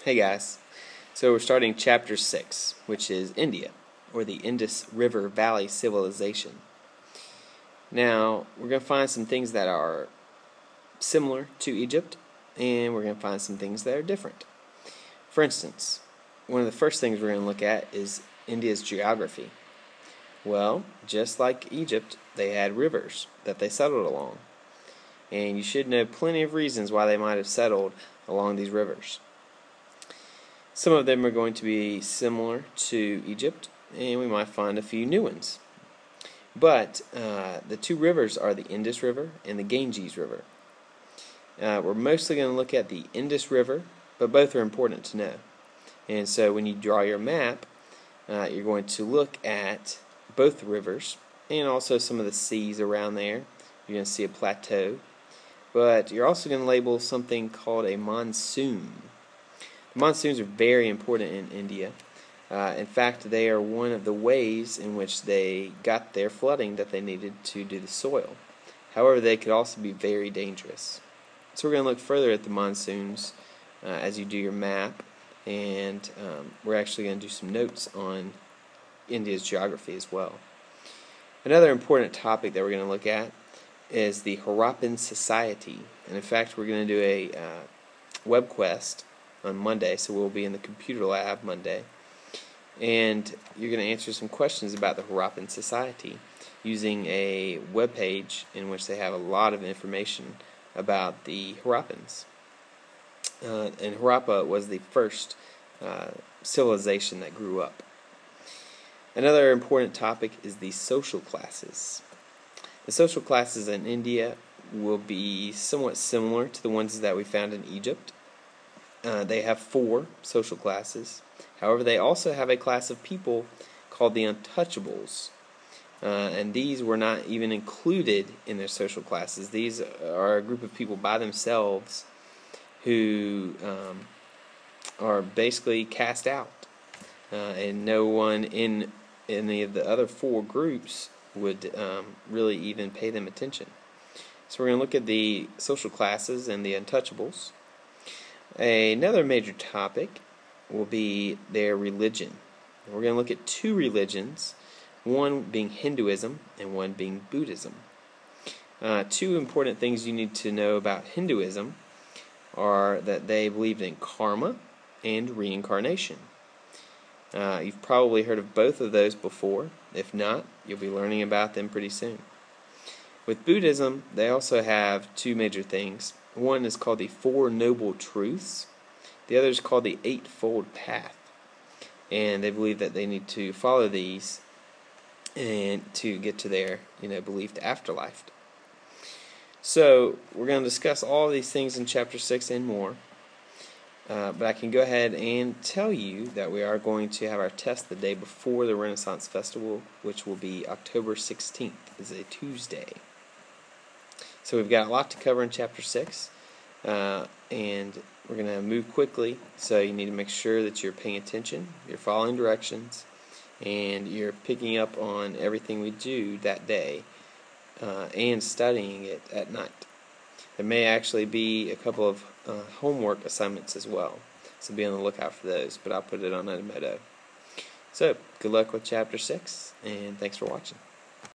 Hey guys, so we're starting chapter 6, which is India, or the Indus River Valley Civilization. Now, we're going to find some things that are similar to Egypt, and we're going to find some things that are different. For instance, one of the first things we're going to look at is India's geography. Well, just like Egypt, they had rivers that they settled along. And you should know plenty of reasons why they might have settled along these rivers. Some of them are going to be similar to Egypt, and we might find a few new ones. But the two rivers are the Indus River and the Ganges River. We're mostly going to look at the Indus River, but both are important to know. And so when you draw your map, you're going to look at both rivers and also some of the seas around there. You're going to see a plateau. But you're also going to label something called a monsoon. Monsoons are very important in India. In fact, they are one of the ways in which they got their flooding that they needed to do the soil. However, they could also be very dangerous. So we're going to look further at the monsoons as you do your map, and we're actually going to do some notes on India's geography as well. Another important topic that we're going to look at is the Harappan society. And in fact, we're going to do a web quest on Monday, so we'll be in the computer lab Monday. And you're going to answer some questions about the Harappan society using a web page in which they have a lot of information about the Harappans. And Harappa was the first civilization that grew up. Another important topic is the social classes. The social classes in India will be somewhat similar to the ones that we found in Egypt. They have 4 social classes. However, they also have a class of people called the untouchables. And these were not even included in their social classes. These are a group of people by themselves who are basically cast out. And no one in any of the other 4 groups would really even pay them attention. So we're going to look at the social classes and the untouchables. Another major topic will be their religion. We're going to look at 2 religions, one being Hinduism and one being Buddhism. 2 important things you need to know about Hinduism are that they believed in karma and reincarnation. You've probably heard of both of those before. If not, you'll be learning about them pretty soon. With Buddhism, they also have 2 major things. One is called the 4 Noble Truths. The other is called the Eightfold Path. And they believe that they need to follow these and to get to their believed afterlife. So we're going to discuss all of these things in chapter 6 and more. But I can go ahead and tell you that we are going to have our test the day before the Renaissance Festival, which will be October 16th. It's a Tuesday. So we've got a lot to cover in chapter 6, and we're going to move quickly, so you need to make sure that you're paying attention, you're following directions, and you're picking up on everything we do that day, and studying it at night. There may actually be a couple of homework assignments as well, so be on the lookout for those, but I'll put it on Edmodo. So, good luck with chapter 6, and thanks for watching.